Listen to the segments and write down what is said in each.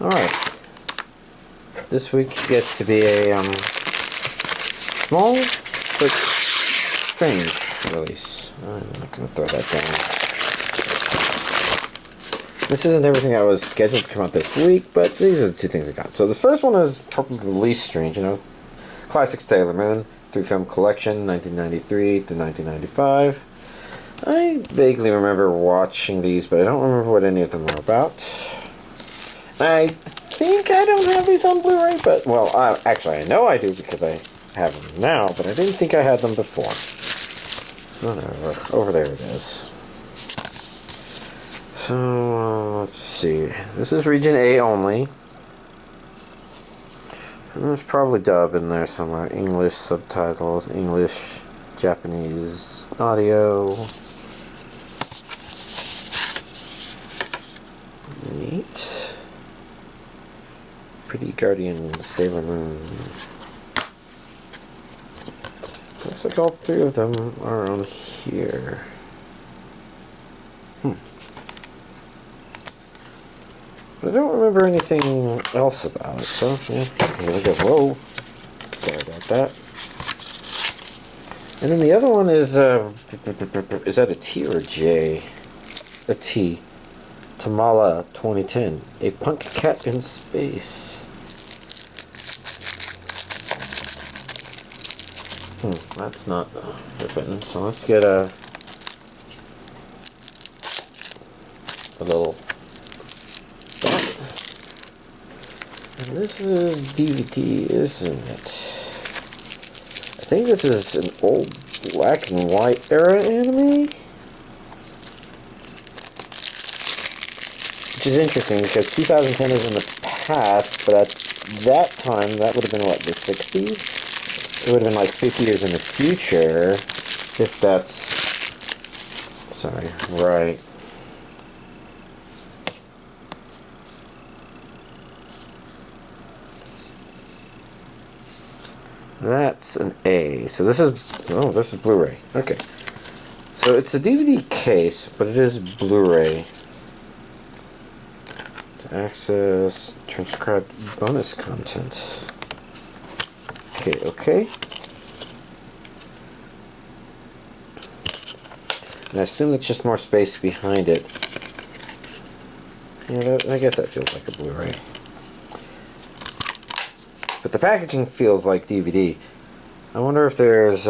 Alright. This week gets to be a small but strange release. I'm not going to throw that down. This isn't everything that was scheduled to come out this week, but these are the two things I got. So the first one is probably the least strange, Classic Sailor Moon, 3-film collection, 1993 to 1995. I vaguely remember watching these, but I don't remember what any of them were about. I think I don't have these on Blu-ray, but, well, actually I know I do because I have them now, but I didn't think I had them before. Whatever. Over there it is. So, let's see. This is Region A only. And there's probably dub in there somewhere. English subtitles, English, Japanese audio. Neat. Pretty Guardian Sailor Moon. Looks like all three of them are on here. But I don't remember anything else about it, so yeah, here we go. Whoa. Sorry about that. And then the other one is that a T or a J? A T. Tamala 2010. A punk cat in space. That's not written. So let's get a little. And this is DVD, isn't it? I think this is an old black and white era anime. Which is interesting because 2010 is in the past, but at that time, that would have been what, the 60s? It would have been like 50 years in the future, if that's... Sorry, right. That's an A. So this is... Oh, this is Blu-ray. Okay. So it's a DVD case, but it is Blu-ray. To access transcribed bonus content. Okay. And I assume that's just more space behind it. Yeah, I guess that feels like a Blu-ray. But the packaging feels like DVD. I wonder if there's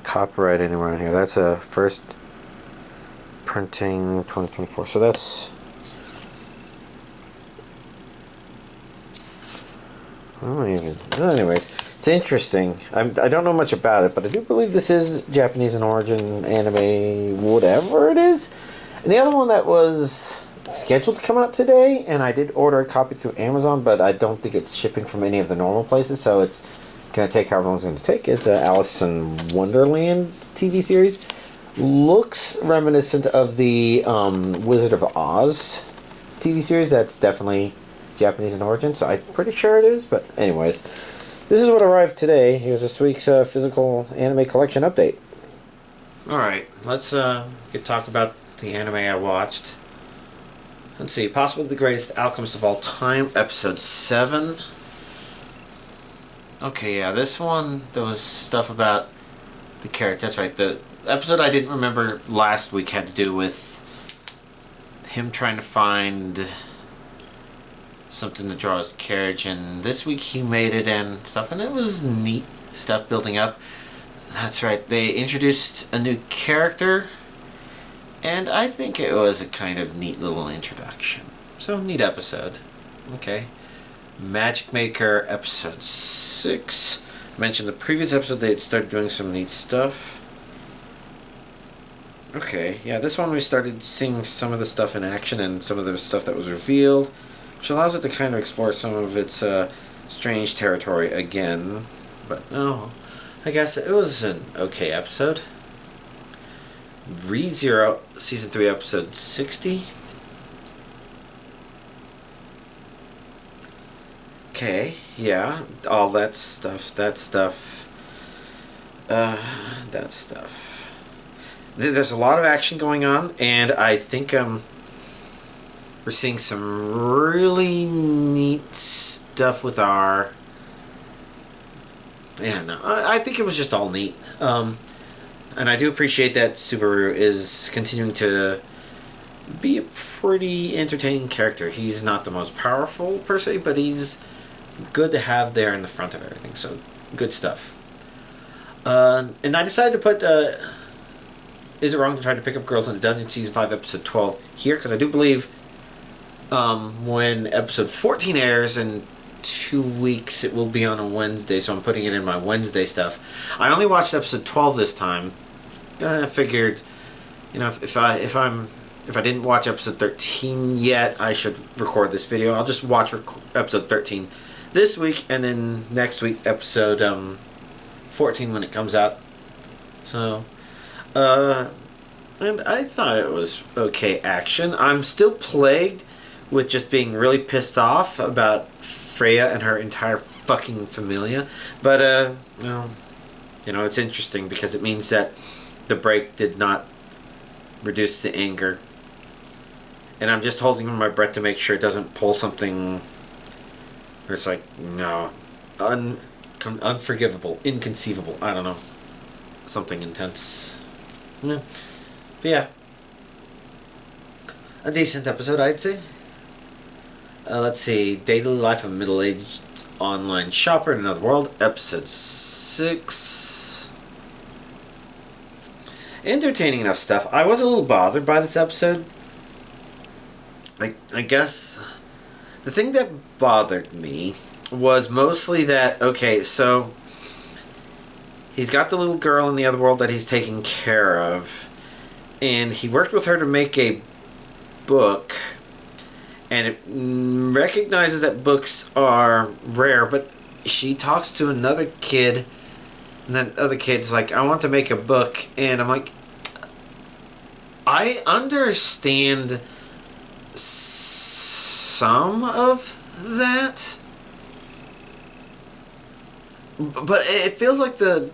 copyright anywhere in here. That's a first printing 2024. So that's... Anyways, it's interesting. I don't know much about it, but I do believe this is Japanese in origin, anime, whatever it is. And the other one that was scheduled to come out today, and I did order a copy through Amazon, but I don't think it's shipping from any of the normal places, so it's going to take however long it's going to take, is Alice in Wonderland TV series. Looks reminiscent of the Wizard of Oz TV series. That's definitely Japanese in origin, so I'm pretty sure it is, but anyways, this is what arrived today. Here's this week's physical anime collection update. Alright, let's talk about the anime I watched. Let's see, possibly the greatest alchemist of all time, episode 7. Okay, yeah, this one, there was stuff about the character. That's right, the episode I didn't remember last week had to do with him trying to find something to draw his carriage, and this week he made it and stuff, and it was neat stuff building up. That's right, they introduced a new character, and I think it was a kind of neat little introduction. So, neat episode. Okay. Magic Maker episode 6. I mentioned the previous episode they had started doing some neat stuff. Okay, yeah, this one we started seeing some of the stuff in action and some of the stuff that was revealed, which allows it to kind of explore some of its strange territory again. But no, I guess it was an okay episode. ReZero, Season 3, Episode 60. Okay, yeah, all that stuff. There's a lot of action going on, and I think We're seeing some really neat stuff with our... Yeah, no, I think it was just all neat. And I do appreciate that Subaru is continuing to be a pretty entertaining character. He's not the most powerful per se, but he's good to have there in the front of everything. So, good stuff. And I decided to put Is It Wrong to Try to Pick Up Girls in a Dungeon Season 5 Episode 12 here, because I do believe when Episode 14 airs in 2 weeks, it will be on a Wednesday, so I'm putting it in my Wednesday stuff. I only watched Episode 12 this time. I figured, you know, if I didn't watch Episode 13 yet, I should record this video. I'll just watch Episode 13 this week, and then next week, Episode 14 when it comes out. So, and I thought it was okay action. I'm still plagued with just being really pissed off about Freya and her entire fucking familia. But, you know, it's interesting because it means that the break did not reduce the anger. And I'm just holding my breath to make sure it doesn't pull something where it's like, no, unforgivable, inconceivable, I don't know, something intense. Yeah. But yeah, a decent episode, I'd say. Let's see, Daily Life of a Middle-Aged Online Shopper in Another World, Episode 6. Entertaining enough stuff. I was a little bothered by this episode. I guess the thing that bothered me was mostly that, okay, so he's got the little girl in the other world that he's taking care of, and he worked with her to make a book, and it recognizes that books are rare, but she talks to another kid, and that other kid's like, I want to make a book, and I'm like, I understand some of that, but it feels like the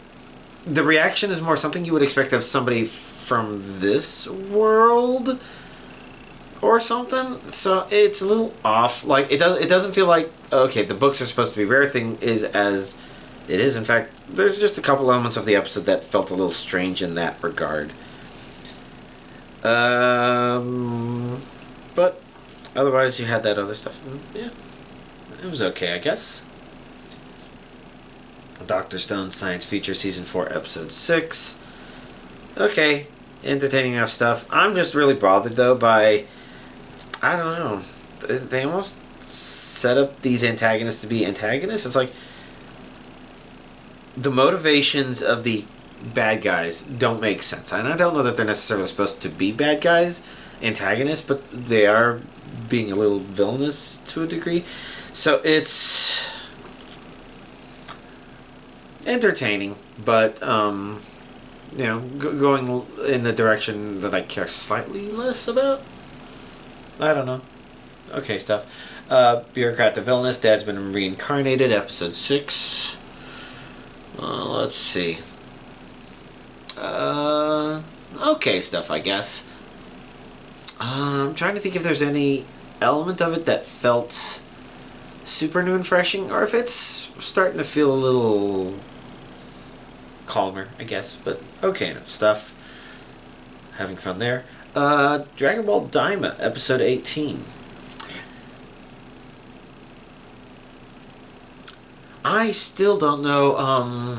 reaction is more something you would expect of somebody from this world or something. So it's a little off. Like, it doesn't feel like, okay, the books are supposed to be rare thing is as it is. In fact, there's just a couple elements of the episode that felt a little strange in that regard. But otherwise you had that other stuff. Yeah, it was okay, I guess. Dr. Stone Science Feature Season 4 Episode 6. Okay, entertaining enough stuff. I'm just really bothered though by, I don't know, they almost set up these antagonists to be antagonists. It's like the motivations of the bad guys don't make sense. And I don't know that they're necessarily supposed to be bad guys, antagonists, but they are being a little villainous to a degree. So it's entertaining, but you know, going in the direction that I care slightly less about. I don't know. Okay, stuff. Bureaucrat the Villainous, Dad's Been Reincarnated, Episode 6. Let's see. Okay stuff, I guess. I'm trying to think if there's any element of it that felt super new and refreshing, or if it's starting to feel a little calmer, I guess. But okay enough stuff. Having fun there. Dragon Ball Daima, Episode 18. I still don't know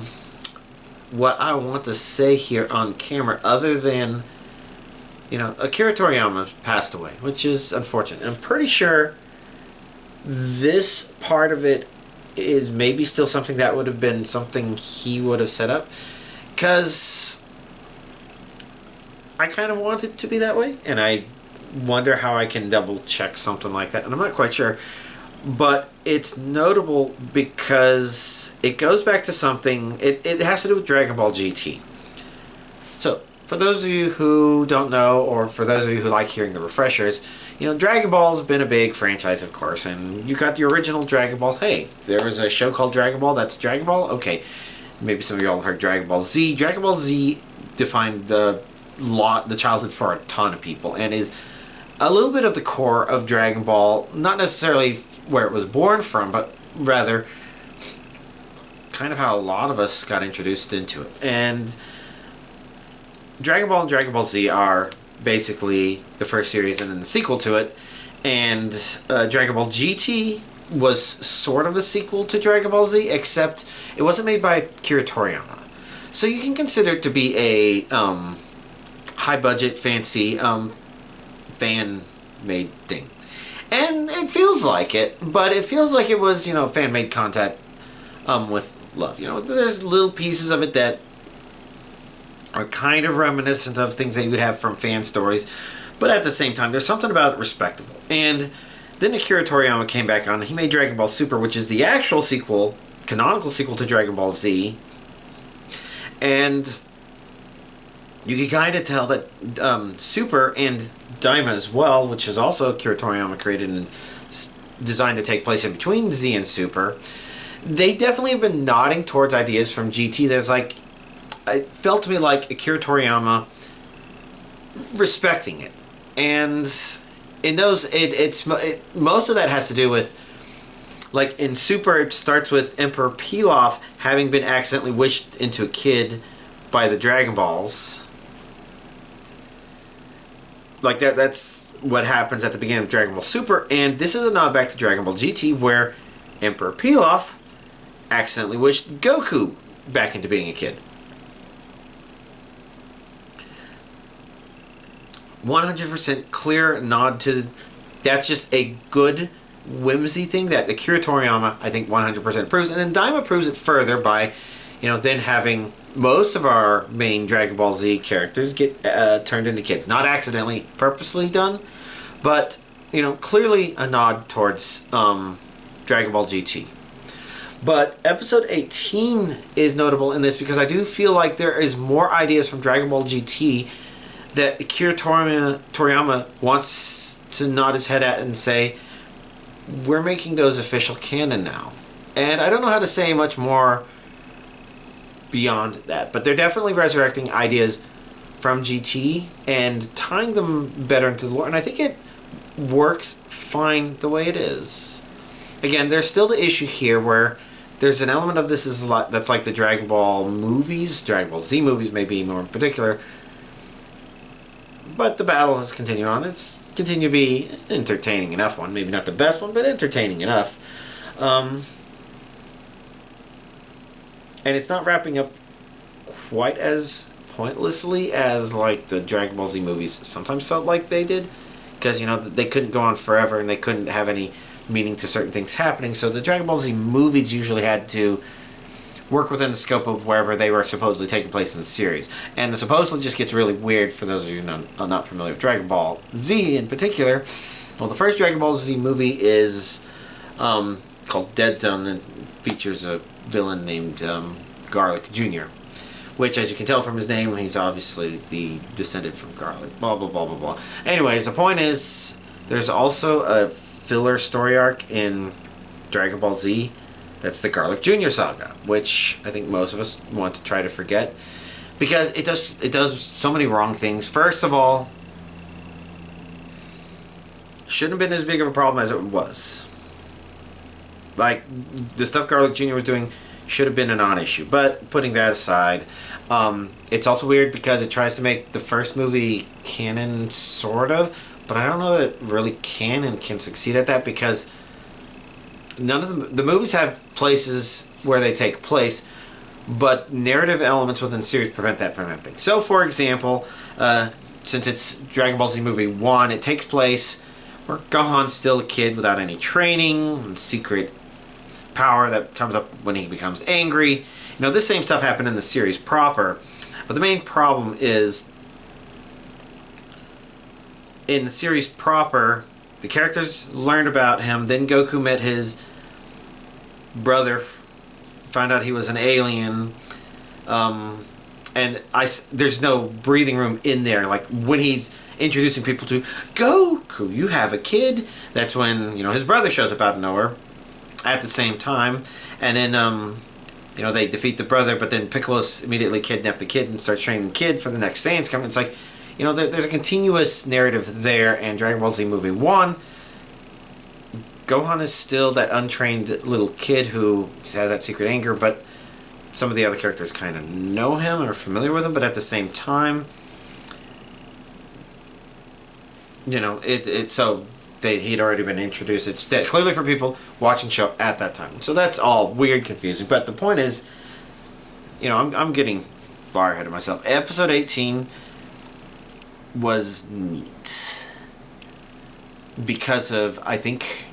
what I want to say here on camera, other than, you know, Akira Toriyama passed away, which is unfortunate. I'm pretty sure this part of it is maybe still something that would have been something he would have set up, because I kind of want it to be that way, and I wonder how I can double check something like that, and I'm not quite sure. But it's notable because it goes back to something, it has to do with Dragon Ball GT. So, for those of you who don't know, or for those of you who like hearing the refreshers, you know, Dragon Ball's been a big franchise, of course, and you got the original Dragon Ball. Hey, there was a show called Dragon Ball, that's Dragon Ball? Okay. Maybe some of you all have heard Dragon Ball Z. Dragon Ball Z defined the childhood for a ton of people, and is a little bit of the core of Dragon Ball, not necessarily where it was born from, but rather kind of how a lot of us got introduced into it. And Dragon Ball and Dragon Ball Z are basically the first series and then the sequel to it. And Dragon Ball GT was sort of a sequel to Dragon Ball Z, except it wasn't made by Akira Toriyama. So you can consider it to be a high-budget, fancy, fan-made thing. And it feels like it, but it feels like it was, fan-made content with love. There's little pieces of it that are kind of reminiscent of things that you would have from fan stories, but at the same time, there's something about it respectable. And then Akira Toriyama came back on. He made Dragon Ball Super, which is the actual sequel, canonical sequel to Dragon Ball Z. And you can kind of tell that Super and Daima as well, which is also Akira Toriyama created and designed to take place in between Z and Super, they definitely have been nodding towards ideas from GT. There's like, it felt to me like Akira Toriyama respecting it. And in those, most of that has to do with, like in Super, it starts with Emperor Pilaf having been accidentally wished into a kid by the Dragon Balls. Like that's what happens at the beginning of Dragon Ball Super, and this is a nod back to Dragon Ball GT, where Emperor Pilaf accidentally wished Goku back into being a kid. 100% clear nod to, that's just a good whimsy thing that Akira Toriyama, I think, 100% approves, and then Daima proves it further by, then having most of our main Dragon Ball Z characters get turned into kids. Not accidentally, purposely done, but, clearly a nod towards Dragon Ball GT. But episode 18 is notable in this because I do feel like there is more ideas from Dragon Ball GT that Akira Toriyama wants to nod his head at and say, we're making those official canon now. And I don't know how to say much more beyond that, but they're definitely resurrecting ideas from GT and tying them better into the lore, and I think it works fine the way it is. Again, there's still the issue here where there's an element of this is a lot that's like the Dragon Ball movies, Dragon Ball Z movies maybe more in particular, but the battle has continued on. It's continued to be entertaining enough one, maybe not the best one, but entertaining enough. And it's not wrapping up quite as pointlessly as like the Dragon Ball Z movies sometimes felt like they did, because they couldn't go on forever and they couldn't have any meaning to certain things happening. So the Dragon Ball Z movies usually had to work within the scope of wherever they were supposedly taking place in the series. And the supposedly just gets really weird for those of you not familiar with Dragon Ball Z in particular. Well, the first Dragon Ball Z movie is called Dead Zone and features a villain named Garlic Jr., which, as you can tell from his name, he's obviously the descendant from Garlic. Blah, blah, blah, blah, blah. Anyways, the point is, there's also a filler story arc in Dragon Ball Z. That's the Garlic Jr. saga, which I think most of us want to try to forget, because it does so many wrong things. First of all, shouldn't have been as big of a problem as it was. Like, the stuff Garlic Jr. was doing should have been a non-issue. But putting that aside, it's also weird because it tries to make the first movie canon, sort of, but I don't know that really can succeed at that, because none of the movies have places where they take place, but narrative elements within the series prevent that from happening. So, for example, since it's Dragon Ball Z Movie 1, it takes place where Gohan's still a kid without any training, and secret power that comes up when he becomes angry. This same stuff happened in the series proper, but the main problem is, in the series proper, the characters learned about him, then Goku met his brother, found out he was an alien, and there's no breathing room in there. Like, when he's introducing people to Goku, you have a kid, that's when, his brother shows up out of nowhere at the same time, and then, they defeat the brother, but then Piccolo's immediately kidnapped the kid and starts training the kid for the next Saiyans coming. It's like, there's a continuous narrative there, and Dragon Ball Z Movie 1, Gohan is still that untrained little kid who has that secret anger, but some of the other characters kind of know him or are familiar with him, but at the same time, he'd already been introduced. It's clearly for people watching show at that time. So that's all weird, confusing. But the point is, I'm getting far ahead of myself. Episode 18 was neat because of, I think,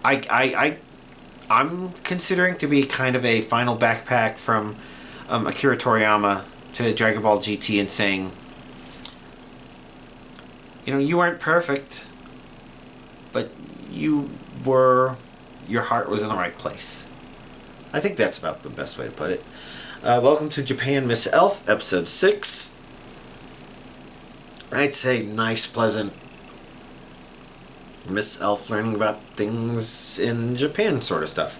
I'm considering to be kind of a final backpack from Akira Toriyama to Dragon Ball GT and saying, you weren't perfect, but your heart was in the right place. I think that's about the best way to put it. Welcome to Japan, Miss Elf, episode 6. I'd say nice, pleasant Miss Elf learning about things in Japan sort of stuff.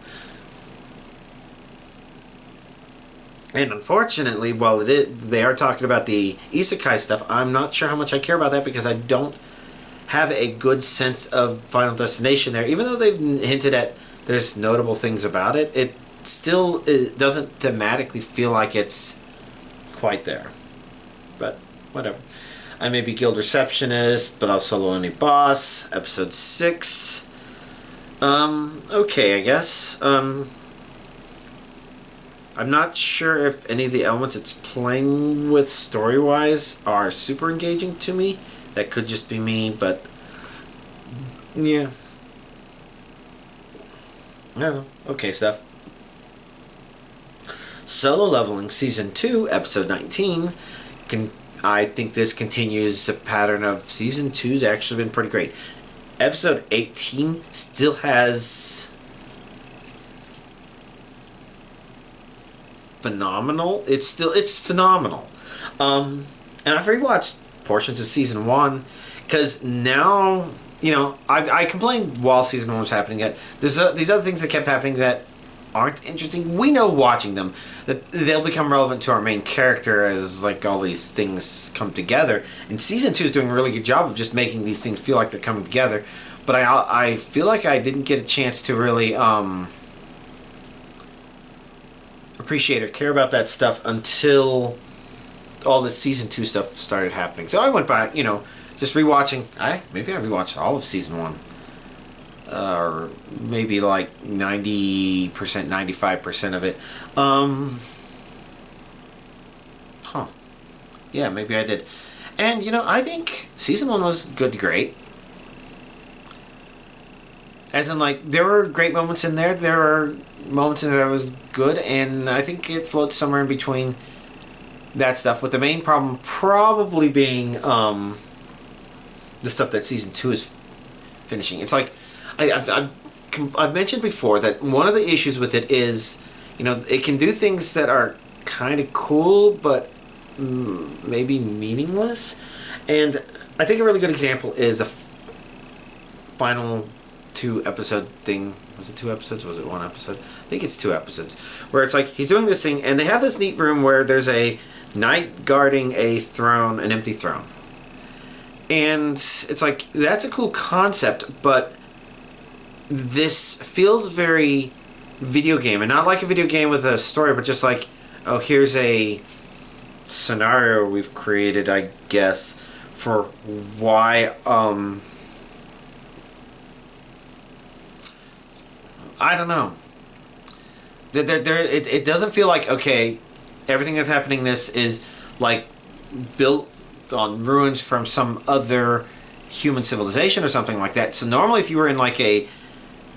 And unfortunately, while they are talking about the isekai stuff, I'm not sure how much I care about that because I don't have a good sense of Final Destination there. Even though they've hinted at there's notable things about it, it doesn't thematically feel like it's quite there. But whatever. I may be guild receptionist, but I'll solo any boss. Episode 6. Okay, I guess. I'm not sure if any of the elements it's playing with story-wise are super engaging to me. That could just be me, but yeah. I don't know. Okay, stuff. Solo Leveling Season 2, Episode 19. I think this continues a pattern of Season 2's actually been pretty great. Episode 18 still has phenomenal. It's phenomenal. And I've rewatched portions of Season 1 because now, I complained while Season 1 was happening that there's these other things that kept happening that aren't interesting. We know watching them that they'll become relevant to our main character as all these things come together. And Season 2 is doing a really good job of just making these things feel like they're coming together. But I feel like I didn't get a chance to really appreciate or care about that stuff until all this Season 2 stuff started happening. So I went back, just rewatching. Maybe I rewatched all of Season 1. Or maybe 90%, 95% of it. Yeah, maybe I did. And, I think Season 1 was good to great. As in, there were great moments in there. There were moments in there that was good. And I think it floats somewhere in between that stuff. With the main problem probably being the stuff that Season 2 is finishing. It's I've mentioned before that one of the issues with it is, it can do things that are kind of cool, but maybe meaningless. And I think a really good example is the final 2-episode thing. Was it 2 episodes? Was it 1 episode? I think it's 2 episodes. Where it's he's doing this thing, and they have this neat room where there's a knight guarding a throne, an empty throne. And it's that's a cool concept, but this feels very video game, and not like a video game with a story, but just here's a scenario we've created, I guess, for why I don't know. It doesn't feel okay, everything that's happening in this is built on ruins from some other human civilization or something like that. So normally if you were in a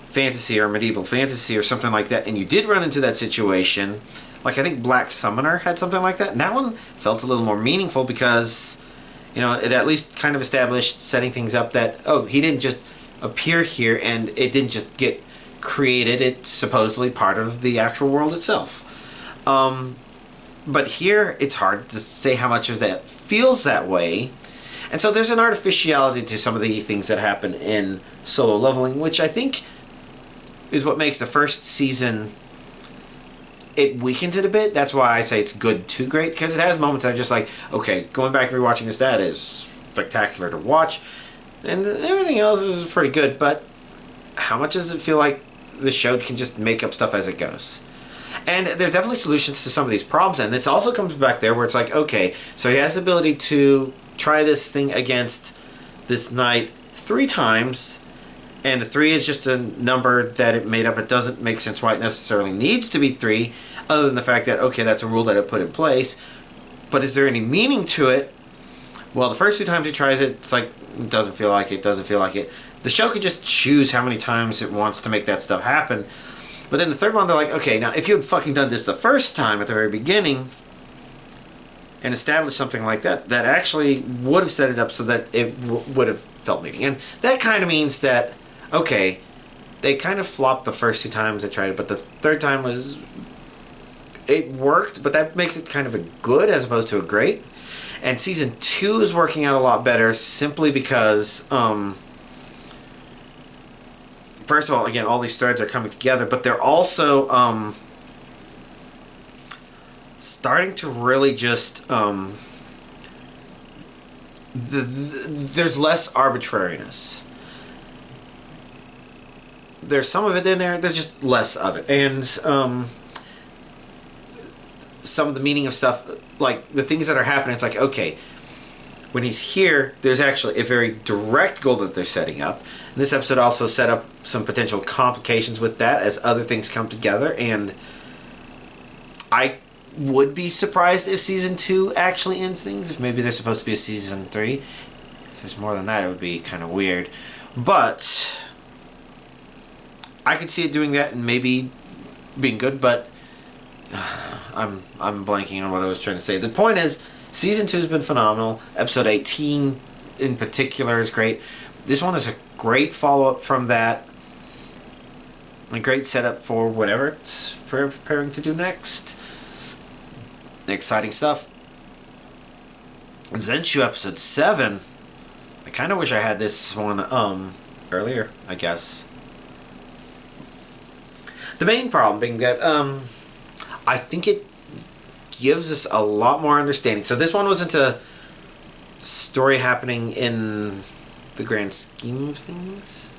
fantasy or medieval fantasy or something like that, and you did run into that situation, I think Black Summoner had something like that, and that one felt a little more meaningful because it at least kind of established setting things up that, he didn't just appear here and it didn't just get created, it's supposedly part of the actual world itself. But here it's hard to say how much of that feels that way, and so there's an artificiality to some of the things that happen in Solo Leveling, which I think is what makes the first season it weakens it a bit. That's why I say it's good to great, because it has moments that are just like, okay, going back and rewatching this, that is spectacular to watch, and everything else is pretty good. But how much does it feel like the show can just make up stuff as it goes? And there's definitely solutions to some of these problems, and this also comes back there where it's like, okay, so he has the ability to try this thing against this knight 3 times, and the 3 is just a number that it made up. It doesn't make sense why it necessarily needs to be 3, other than the fact that, okay, that's a rule that it put in place. But is there any meaning to it? Well, the first 2 times he tries it, it's like, it doesn't feel like it, doesn't feel like it. The show could just choose how many times it wants to make that stuff happen. But then the third one, they're like, okay, now if you had fucking done this the first time at the very beginning and established something like that, that actually would have set it up so that it would have felt meaning. And that kind of means that, okay, they kind of flopped the first 2 times they tried it, but the third time was, it worked, but that makes it kind of a good as opposed to a great. And season 2 is working out a lot better simply because, first of all, again, all these threads are coming together, but they're also starting to really just there's less arbitrariness. There's some of it in there, there's just less of it. And some of the meaning of stuff, like the things that are happening, it's like, okay, when he's here, there's actually a very direct goal that they're setting up. And this episode also set up some potential complications with that as other things come together. And I would be surprised if season 2 actually ends things. If maybe there's supposed to be a season 3. If there's more than that, it would be kind of weird. But I could see it doing that and maybe being good. But I'm blanking on what I was trying to say. The point is, season 2 has been phenomenal. Episode 18 in particular is great. This one is a great follow-up from that. A great setup for whatever it's preparing to do next. Exciting stuff. Zenshu episode 7. I kind of wish I had this one earlier, I guess. The main problem being that I think it gives us a lot more understanding. So this one wasn't a story happening in the grand scheme of things.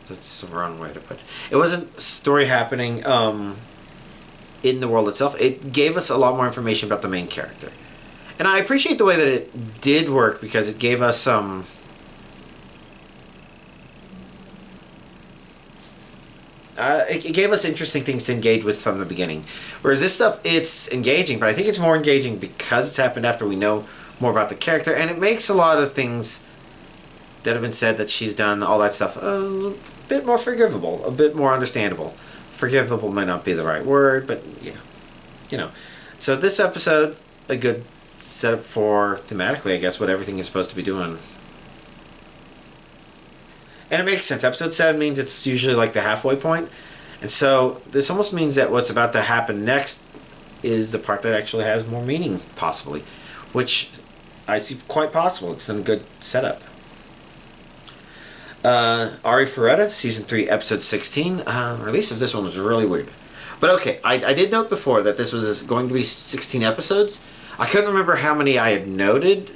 That's the wrong way to put it. It wasn't story happening in the world itself. It gave us a lot more information about the main character. And I appreciate the way that it did work, because it gave us it gave us interesting things to engage with from the beginning. Whereas this stuff, it's engaging, but I think it's more engaging because it's happened after we know more about the character, and it makes a lot of things that have been said that she's done, all that stuff, a bit more forgivable, a bit more understandable. Forgivable might not be the right word, but yeah, you know. So this episode, a good setup for, thematically, I guess, what everything is supposed to be doing. And it makes sense. Episode 7 means it's usually like the halfway point. And so this almost means that what's about to happen next is the part that actually has more meaning, possibly. Which I see quite possible. It's a good setup. Ari Ferretta, Season 3, Episode 16. Release of this one was really weird. But okay, I did note before that this was going to be 16 episodes. I couldn't remember how many I had noted.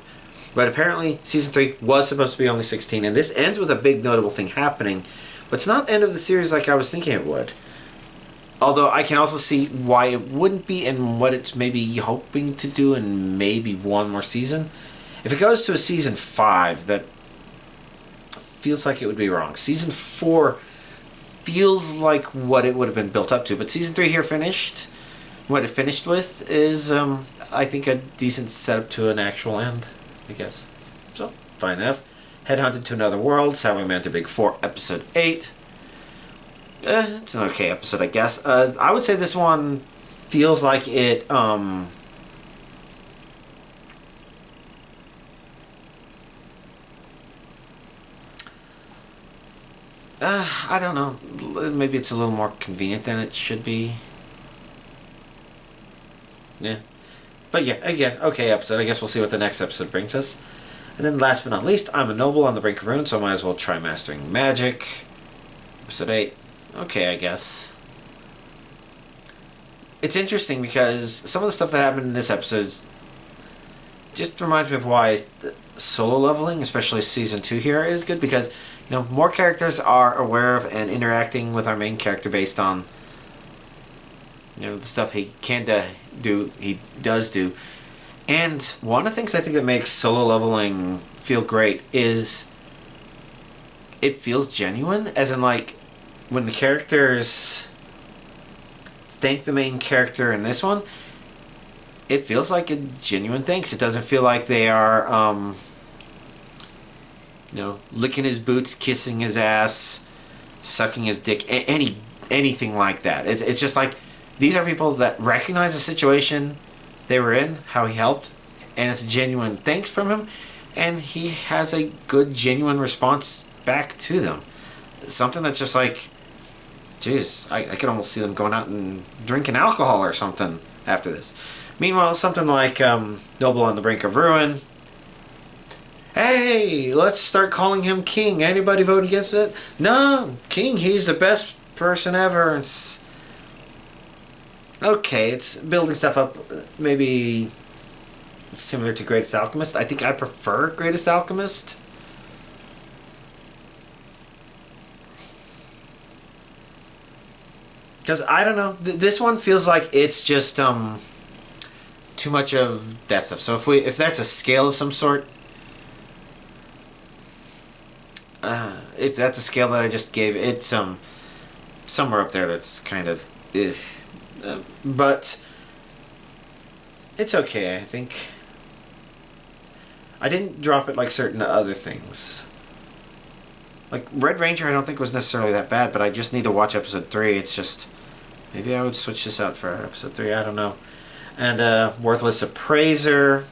But apparently, Season 3 was supposed to be only 16, and this ends with a big notable thing happening. But it's not the end of the series like I was thinking it would. Although I can also see why it wouldn't be, and what it's maybe hoping to do in maybe one more season. If it goes to a Season 5, that feels like it would be wrong. Season 4 feels like what it would have been built up to. But Season 3 here finished. What it finished with is, I think, a decent setup to an actual end, I guess. So, fine enough. Headhunted to Another World, Salary Man to Big 4, Episode 8. It's an okay episode, I guess. I would say this one feels like it, I don't know. Maybe it's a little more convenient than it should be. Yeah. But yeah, again, okay episode. I guess we'll see what the next episode brings us. And then last but not least, I'm a noble on the brink of ruin, so I might as well try mastering magic. Episode 8. Okay, I guess. it's interesting because some of the stuff that happened in this episode just reminds me of why solo leveling, especially season 2 here, is good, because more characters are aware of and interacting with our main character based on the stuff he can do, he does do. And one of the things I think that makes solo leveling feel great is it feels genuine, as in like when the characters thank the main character in this one, it feels like a genuine thanks. It doesn't feel like they are licking his boots, kissing his ass, sucking his dick, anything like that. It's just like these are people that recognize the situation they were in, how he helped, and it's a genuine thanks from him, and he has a good, genuine response back to them. Something that's just like, jeez, I could almost see them going out and drinking alcohol or something after this. Meanwhile, something like Noble on the Brink of Ruin. Hey, let's start calling him King. Anybody vote against it? No, King, he's the best person ever. It's okay, it's building stuff up, maybe similar to Greatest Alchemist. I think I prefer Greatest Alchemist. Because, I don't know, this one feels like it's just too much of that stuff. So if that's a scale of some sort, if that's a scale that I just gave, it's somewhere up there that's kind of but it's okay, I think. I didn't drop it like certain other things. Like Red Ranger I don't think was necessarily that bad, but I just need to watch episode 3. It's just, maybe I would switch this out for episode 3, I don't know. And Worthless Appraiser,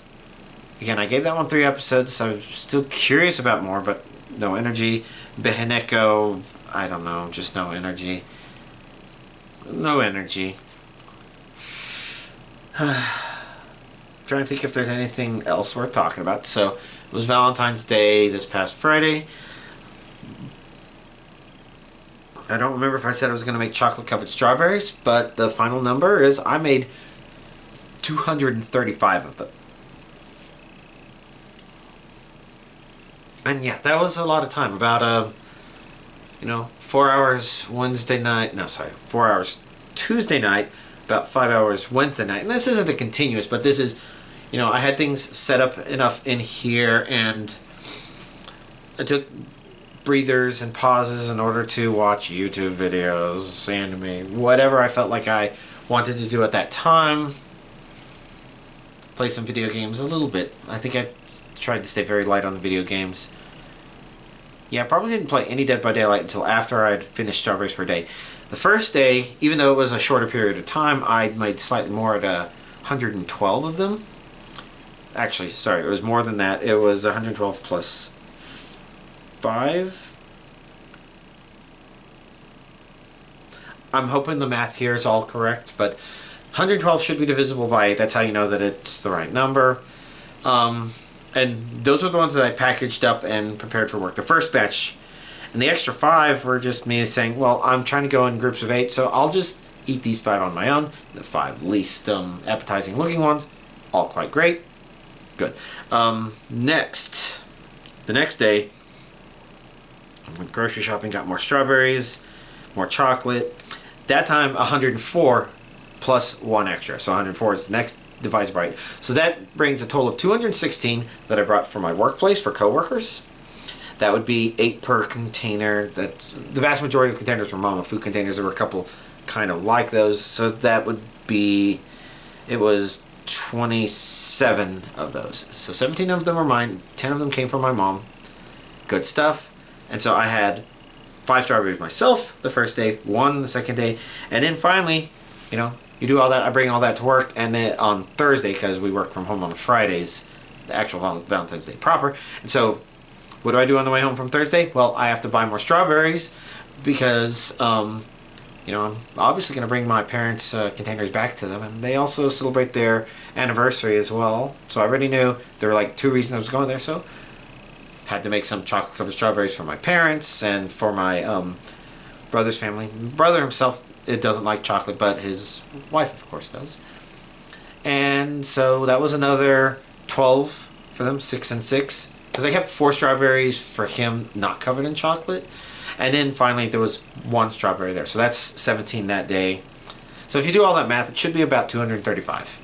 again, I gave that one 3 episodes, so I'm still curious about more, but no energy. Beheneko, I don't know, just no energy. No energy. Trying to think if there's anything else worth talking about. So it was Valentine's Day this past Friday. I don't remember if I said I was going to make chocolate covered strawberries, but the final number is I made 235 of them. And yeah, that was a lot of time. About 4 hours Wednesday night. No, sorry, 4 hours Tuesday night. About 5 hours Wednesday night. And this isn't a continuous, but this is, I had things set up enough in here, and I took breathers and pauses in order to watch YouTube videos, anime, whatever I felt like I wanted to do at that time. Play some video games a little bit. I think I tried to stay very light on the video games. Yeah, I probably didn't play any Dead by Daylight until after I'd finished Strawberries for a Day. The first day, even though it was a shorter period of time, I made slightly more at 112 of them. Actually, sorry, it was more than that. It was 112 plus 5. I'm hoping the math here is all correct, but 112 should be divisible by 8. That's how you know that it's the right number. And those are the ones that I packaged up and prepared for work. The first batch. And the extra 5 were just me saying, well, I'm trying to go in groups of 8, so I'll just eat these 5 on my own. The 5 least appetizing looking ones, all quite great. Good. Next, the next day, I went grocery shopping, got more strawberries, more chocolate. That time, 104 plus 1 extra. So 104 is the next divides by 8. So that brings a total of 216 that I brought for my workplace for coworkers. That would be 8 per container. That's the vast majority of containers were Mama food containers. There were a couple kind of like those. So that would be, it was 27 of those. So 17 of them are mine. 10 of them came from my mom. Good stuff. And so I had 5 strawberries myself the first day, 1 the second day, and then finally, you do all that. I bring all that to work, and then on Thursday, because we work from home on Fridays, the actual Valentine's Day proper. And so what do I do on the way home from Thursday? Well, I have to buy more strawberries because, I'm obviously going to bring my parents' containers back to them, and they also celebrate their anniversary as well. So I already knew there were like 2 reasons I was going there. So had to make some chocolate covered strawberries for my parents and for my brother's family. Brother himself it doesn't like chocolate, but his wife, of course, does. And so that was another 12 for them, 6 and 6. Because I kept 4 strawberries for him not covered in chocolate. And then finally there was 1 strawberry there. So that's 17 that day. So if you do all that math, it should be about 235.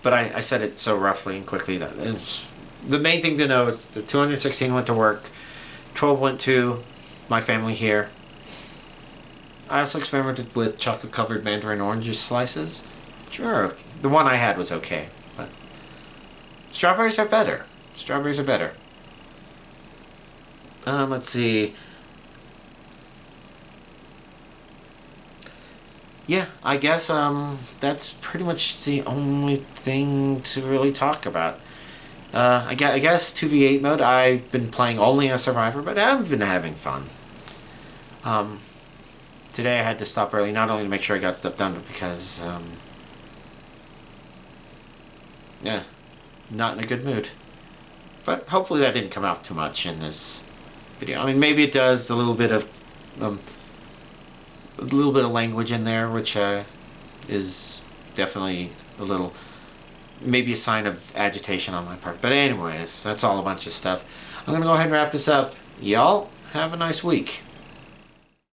But I said it so roughly and quickly that it's, the main thing to know is the 216 went to work, 12 went to my family here. I also experimented with chocolate covered mandarin orange slices. Sure, the one I had was okay, but strawberries are better. Strawberries are better. Let's see. Yeah, I guess that's pretty much the only thing to really talk about. I guess 2v8 mode, I've been playing only as Survivor, but I've been having fun. Today I had to stop early, not only to make sure I got stuff done, but because, yeah, not in a good mood. But hopefully that didn't come out too much in this video. I mean, maybe it does, a little bit of language in there, which is definitely a little, maybe a sign of agitation on my part. But anyways, that's all a bunch of stuff. I'm going to go ahead and wrap this up. Y'all, have a nice week.